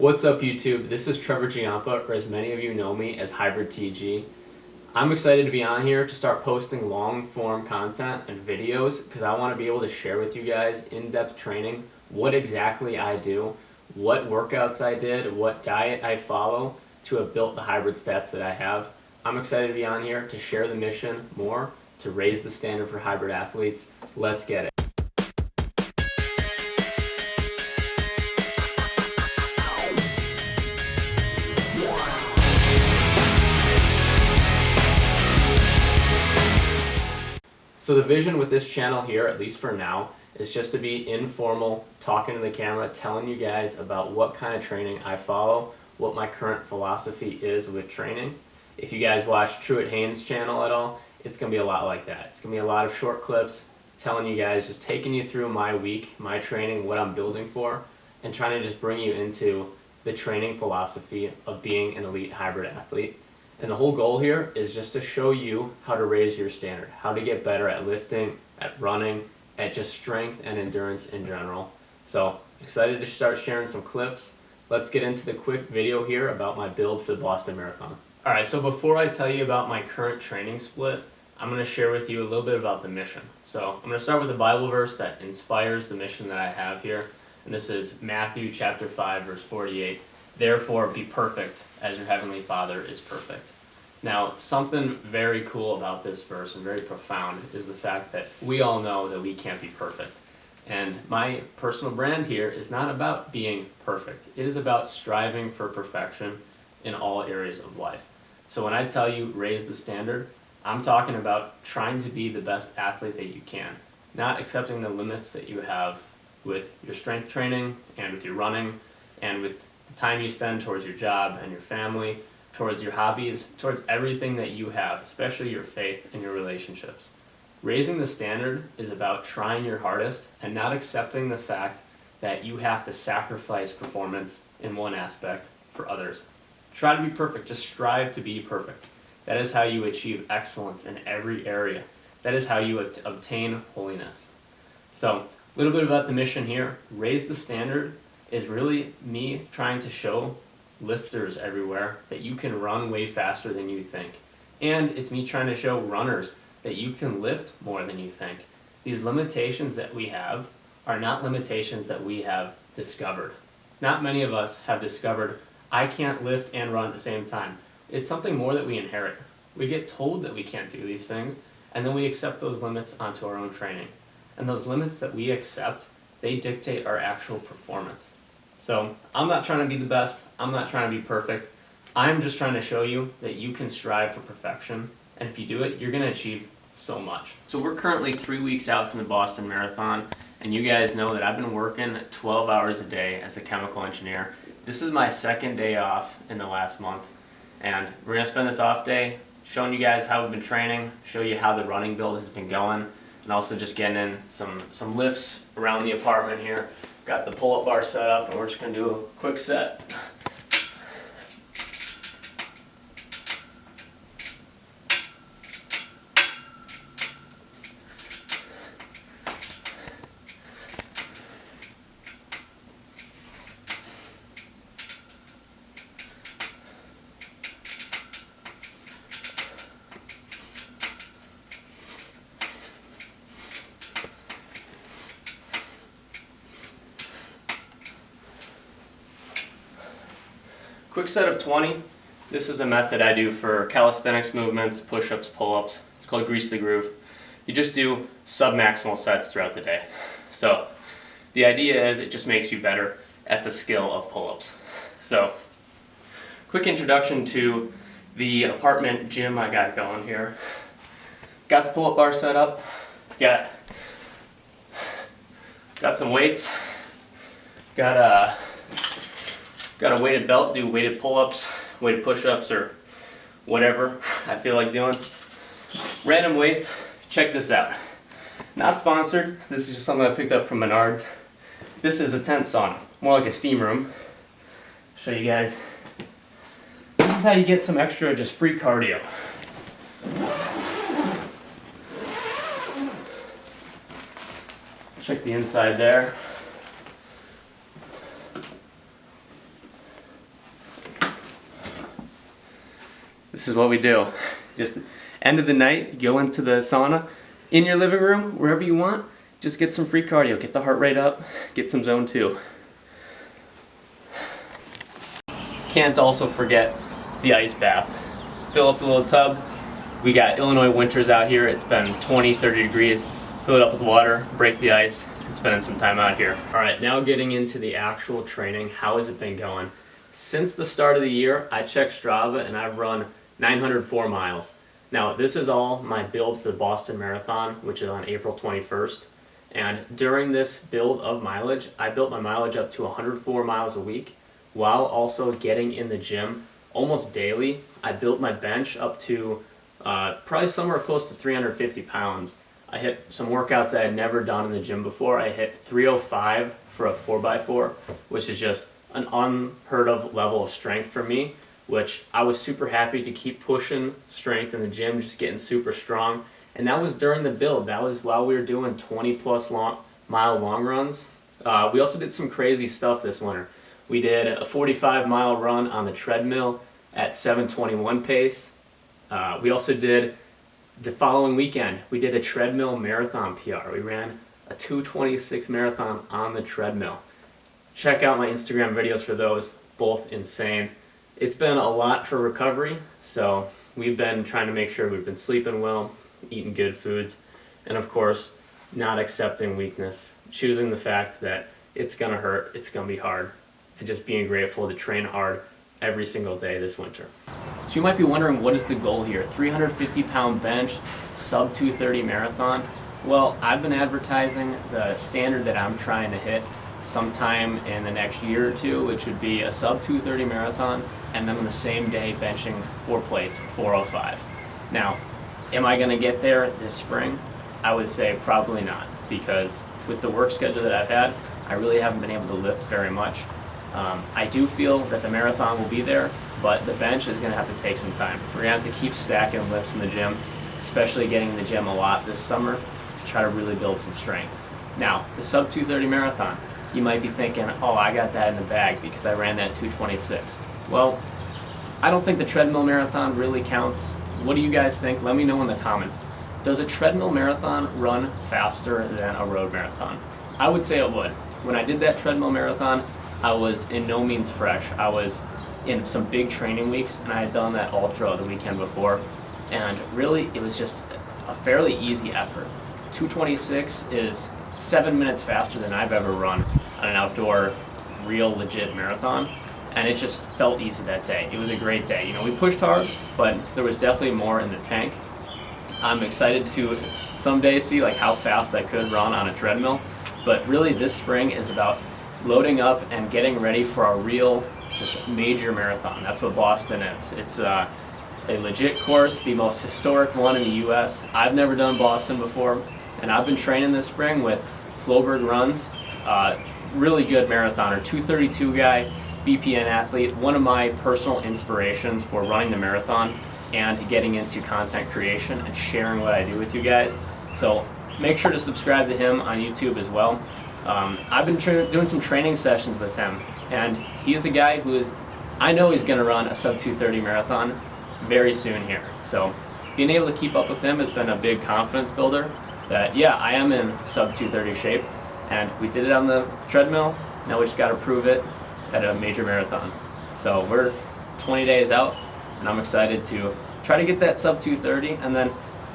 What's up YouTube? This is Trevor Giampa, or as many of you know me as Hybrid TG. I'm excited to be on here to start posting long form content and videos because I want to be able to share with you guys in-depth training, what exactly I do, what workouts I did, what diet I follow to have built the hybrid stats that I have. I'm excited to be on here to share the mission more, to raise the standard for hybrid athletes. Let's get it. So the vision with this channel here, at least for now, is just to be informal, talking to the camera, telling you guys about what kind of training I follow, what my current philosophy is with training. If you guys watch Truett Haynes' channel at all, it's going to be a lot like that. It's going to be a lot of short clips telling you guys, just taking you through my week, my training, what I'm building for, and trying to just bring you into the training philosophy of being an elite hybrid athlete. And the whole goal here is just to show you how to raise your standard, how to get better at lifting, at running, at just strength and endurance in general. So excited to start sharing some clips. Let's get into the quick video here about my build for the Boston Marathon. Alright, so before I tell you about my current training split, I'm going to share with you a little bit about the mission. So I'm going to start with a Bible verse that inspires the mission that I have here. And this is Matthew chapter 5 verse 48. Therefore, be perfect as your heavenly Father is perfect. Now, something very cool about this verse and very profound is the fact that we all know that we can't be perfect. And my personal brand here is not about being perfect. It is about striving for perfection in all areas of life. So when I tell you raise the standard, I'm talking about trying to be the best athlete that you can, not accepting the limits that you have with your strength training and with your running and with the time you spend towards your job and your family, towards your hobbies, towards everything that you have, especially your faith and your relationships. Raising the standard is about trying your hardest and not accepting the fact that you have to sacrifice performance in one aspect for others. Try to be perfect, just strive to be perfect. That is how you achieve excellence in every area. That is how you obtain holiness. So, a little bit about the mission here. Raise the standard is really me trying to show lifters everywhere that you can run way faster than you think. And it's me trying to show runners that you can lift more than you think. These limitations that we have are not limitations that we have discovered. Not many of us have discovered, I can't lift and run at the same time. It's something more that we inherit. We get told that we can't do these things, and then we accept those limits onto our own training. And those limits that we accept, they dictate our actual performance. So I'm not trying to be the best, I'm not trying to be perfect, I'm just trying to show you that you can strive for perfection, and if you do it, you're going to achieve so much. So we're currently 3 weeks out from the Boston Marathon, and you guys know that I've been working 12 hours a day as a chemical engineer. This is my second day off in the last month, and we're going to spend this off day showing you guys how we've been training, show you how the running build has been going, and also just getting in some lifts around the apartment here. Got the pull-up bar set up, and we're just going to do a quick set. Quick set of 20. This is a method I do for calisthenics movements, push-ups, pull-ups. It's called Grease the Groove. You just do sub-maximal sets throughout the day. So the idea is it just makes you better at the skill of pull-ups. So quick introduction to the apartment gym I got going here. Got the pull-up bar set up. Got some weights. Got a weighted belt, do weighted pull-ups, weighted push-ups, or whatever I feel like doing. Random weights, check this out. Not sponsored, this is just something I picked up from Menards. This is a tent sauna, more like a steam room. Show you guys. This is how you get some extra just free cardio. Check the inside there. this is what we do. Just end of the night, go into the sauna, in your living room, wherever you want, just get some free cardio, get the heart rate up, get some zone 2. Can't also forget the ice bath. Fill up a little tub. We got Illinois winters out here. It's been 20, 30 degrees. Fill it up with water, break the ice, and spending some time out here. All right, now getting into the actual training. How has it been going? Since the start of the year, I checked Strava and I've run 904 miles. Now, this is all my build for the Boston Marathon, which is on April 21st. And during this build of mileage, I built my mileage up to 104 miles a week while also getting in the gym almost daily. I built my bench up to probably somewhere close to 350 pounds. I hit some workouts that I had never done in the gym before. I hit 305 for a 4x4, which is just an unheard of level of strength for me, which I was super happy to keep pushing strength in the gym, just getting super strong. And that was during the build. That was while we were doing 20+ mile long runs. We also did some crazy stuff this winter. We did a 45-mile run on the treadmill at 7:21 pace. We also did, the following weekend, we did a treadmill marathon PR. We ran a 2:26 marathon on the treadmill. Check out my Instagram videos for those, both insane. It's been a lot for recovery, so we've been trying to make sure we've been sleeping well, eating good foods, and of course, not accepting weakness, choosing the fact that it's gonna hurt, it's gonna be hard, and just being grateful to train hard every single day this winter. So you might be wondering, what is the goal here? 350-pound bench, sub 230 marathon? Well, I've been advertising the standard that I'm trying to hit sometime in the next year or two, which would be a sub 230 marathon, and then on the same day benching 4 plates, 405. Now, am I gonna get there this spring? I would say probably not, because with the work schedule that I've had, I really haven't been able to lift very much. I do feel that the marathon will be there, but the bench is going to have to take some time. We're going to have to keep stacking lifts in the gym, especially getting in the gym a lot this summer to try to really build some strength. Now, the sub 230 marathon, you might be thinking, oh, I got that in the bag because I ran that 226. Well, I don't think the treadmill marathon really counts. What do you guys think? Let me know in the comments. Does a treadmill marathon run faster than a road marathon? I would say it would. When I did that treadmill marathon, I was in no means fresh. I was in some big training weeks, and I had done that ultra the weekend before, and really it was just a fairly easy effort. 226 is 7 minutes faster than I've ever run on an outdoor, real, legit marathon, and it just felt easy that day. It was a great day. You know, we pushed hard, but there was definitely more in the tank. I'm excited to someday see like how fast I could run on a treadmill, but really this spring is about loading up and getting ready for a real, just major marathon. That's what Boston is. It's a legit course, the most historic one in the U.S. I've never done Boston before, and I've been training this spring with Floberg Runs, really good marathoner, 232 guy, BPN athlete, one of my personal inspirations for running the marathon and getting into content creation and sharing what I do with you guys. So make sure to subscribe to him on YouTube as well. I've been doing some training sessions with him, and he's a guy who is, I know he's going to run a sub 230 marathon very soon here. So being able to keep up with him has been a big confidence builder that, yeah, I am in sub 230 shape, and we did it on the treadmill. Now we just got to prove it at a major marathon. So we're 20 days out, and I'm excited to try to get that sub 230, and then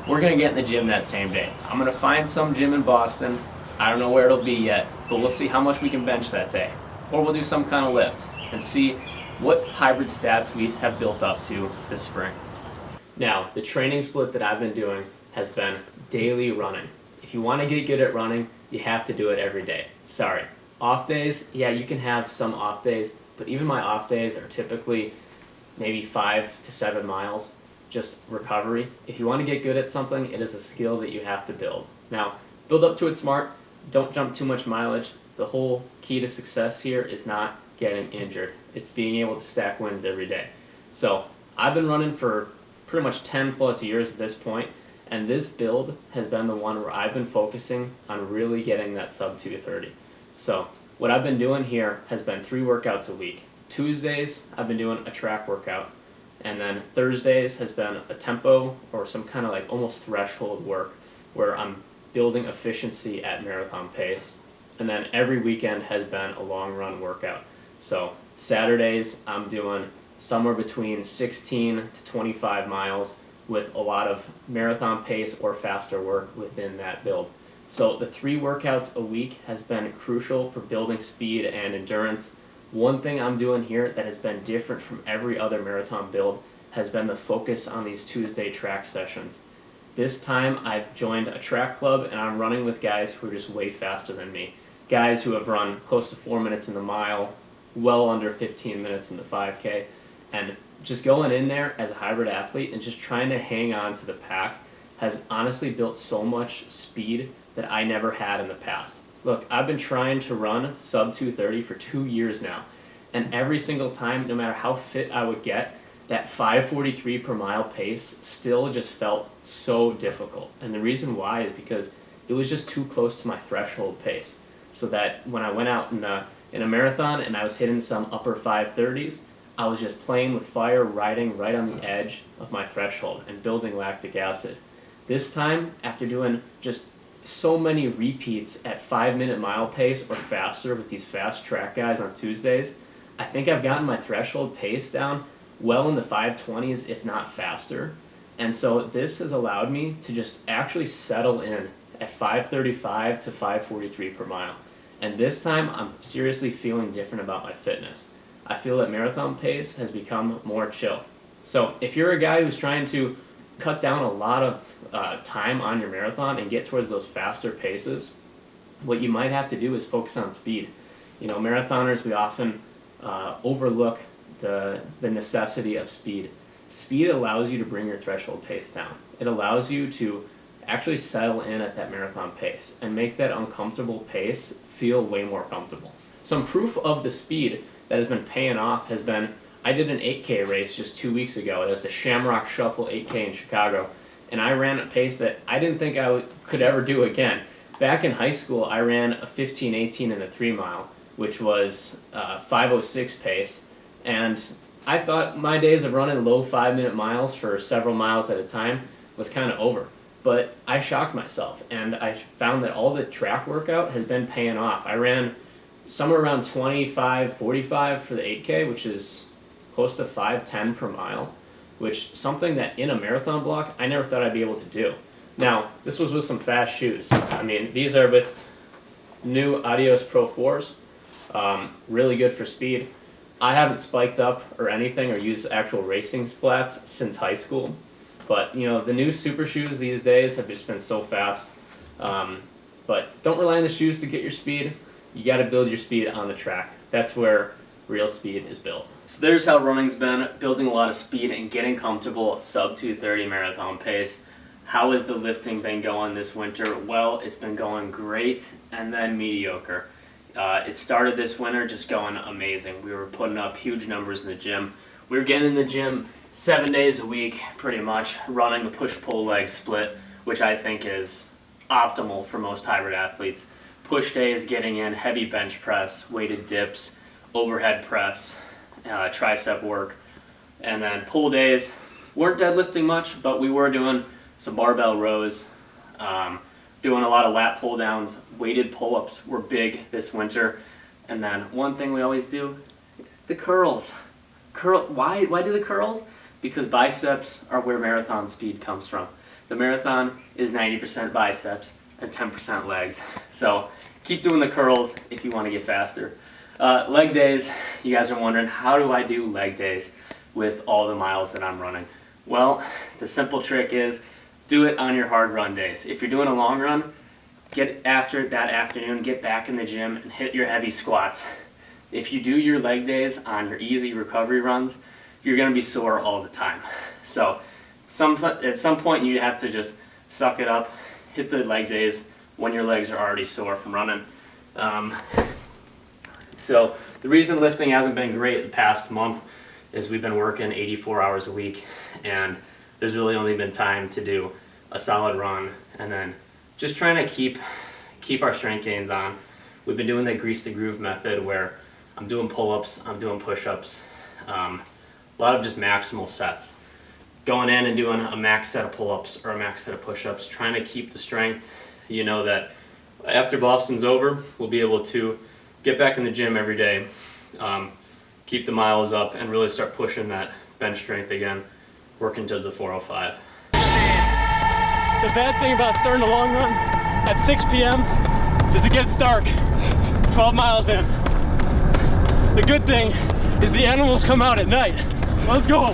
we're going to get in the gym that same day. I'm going to find some gym in Boston. I don't know where it'll be yet, but we'll see how much we can bench that day. Or we'll do some kind of lift and see what hybrid stats we have built up to this spring. Now, the training split that I've been doing has been daily running. If you want to get good at running, you have to do it every day. Sorry. Off days, yeah, you can have some off days, but even my off days are typically maybe 5 to 7 miles, just recovery. If you want to get good at something, it is a skill that you have to build. Now, build up to it smart. Don't jump too much mileage. The whole key to success here is not getting injured. It's being able to stack wins every day. So I've been running for pretty much 10+ years at this point, and this build has been the one where I've been focusing on really getting that sub 230. So what I've been doing here has been 3 workouts a week. Tuesdays, I've been doing a track workout. And then Thursdays has been a tempo or some kind of like almost threshold work where I'm building efficiency at marathon pace. And then every weekend has been a long run workout. So Saturdays I'm doing somewhere between 16 to 25 miles with a lot of marathon pace or faster work within that build. So the 3 workouts a week has been crucial for building speed and endurance. One thing I'm doing here that has been different from every other marathon build has been the focus on these Tuesday track sessions. This time I've joined a track club and I'm running with guys who are just way faster than me. Guys who have run close to 4 minutes in the mile, well under 15 minutes in the 5K, and just going in there as a hybrid athlete and just trying to hang on to the pack has honestly built so much speed that I never had in the past. Look, I've been trying to run sub 230 for 2 years now, and every single time, no matter how fit I would get, that 5:43 per mile pace still just felt so difficult. And the reason why is because it was just too close to my threshold pace. So that when I went out in a marathon and I was hitting some upper 530s, I was just playing with fire, riding right on the edge of my threshold and building lactic acid. This time, after doing just so many repeats at 5-minute mile pace or faster with these fast track guys on Tuesdays, I think I've gotten my threshold pace down well in the 520s, if not faster. And so this has allowed me to just actually settle in at 535 to 543 per mile. And this time, I'm seriously feeling different about my fitness. I feel that marathon pace has become more chill. So if you're a guy who's trying to cut down a lot of time on your marathon and get towards those faster paces, what you might have to do is focus on speed. You know, marathoners, we often overlook the necessity of speed. Speed allows you to bring your threshold pace down. It allows you to actually settle in at that marathon pace and make that uncomfortable pace feel way more comfortable. Some proof of the speed that has been paying off has been, I did an 8K race just 2 weeks ago. It was the Shamrock Shuffle 8K in Chicago, and I ran a pace that I didn't think I could ever do again. Back in high school, I ran a 15:18 in the 3 mile, which was 5:06 pace, and I thought my days of running low 5-minute miles for several miles at a time was kind of over. But I shocked myself, and I found that all the track workout has been paying off. I ran somewhere around 25:45 for the 8K, which is close to 5:10 per mile, which something that in a marathon block I never thought I'd be able to do. Now, this was with some fast shoes. I mean, these are with new Adios Pro 4s, really good for speed. I haven't spiked up or anything or used actual racing flats since high school, but you know, the new super shoes these days have just been so fast. But don't rely on the shoes to get your speed. You got to build your speed on the track. That's where real speed is built. So there's how running's been, building a lot of speed and getting comfortable at sub 230 marathon pace. How has the lifting been going this winter? Well, it's been going great and then mediocre. It started this winter just going amazing. We were putting up huge numbers in the gym. We were getting in the gym 7 days a week, pretty much, running a push-pull leg split, which I think is optimal for most hybrid athletes. Push days, getting in heavy bench press, weighted dips, overhead press, tricep work. And then pull days, weren't deadlifting much, but we were doing some barbell rows, doing a lot of lat pull downs. Weighted pull-ups were big this winter. And then one thing we always do, the curls. Why do the curls? Because biceps are where marathon speed comes from. The marathon is 90% biceps and 10% legs. So keep doing the curls if you want to get faster. Leg days, you guys are wondering, how do I do leg days with all the miles that I'm running? Well, the simple trick is do it on your hard run days. If you're doing a long run, get after it that afternoon, get back in the gym and hit your heavy squats. If you do your leg days on your easy recovery runs, you're going to be sore all the time. So at some point you have to just suck it up, hit the leg days when your legs are already sore from running. So the reason lifting hasn't been great the past month is we've been working 84 hours a week, and there's really only been time to do a solid run and then just trying to keep our strength gains on. We've been doing the grease the groove method where I'm doing pull-ups, I'm doing push-ups, a lot of just maximal sets. Going in and doing a max set of pull-ups or a max set of push-ups, trying to keep the strength. You know that after Boston's over, we'll be able to get back in the gym every day, keep the miles up, and really start pushing that bench strength again, working towards the 405. The bad thing about starting a long run at 6 p.m. is it gets dark 12 miles in. The good thing is the animals come out at night. Let's go.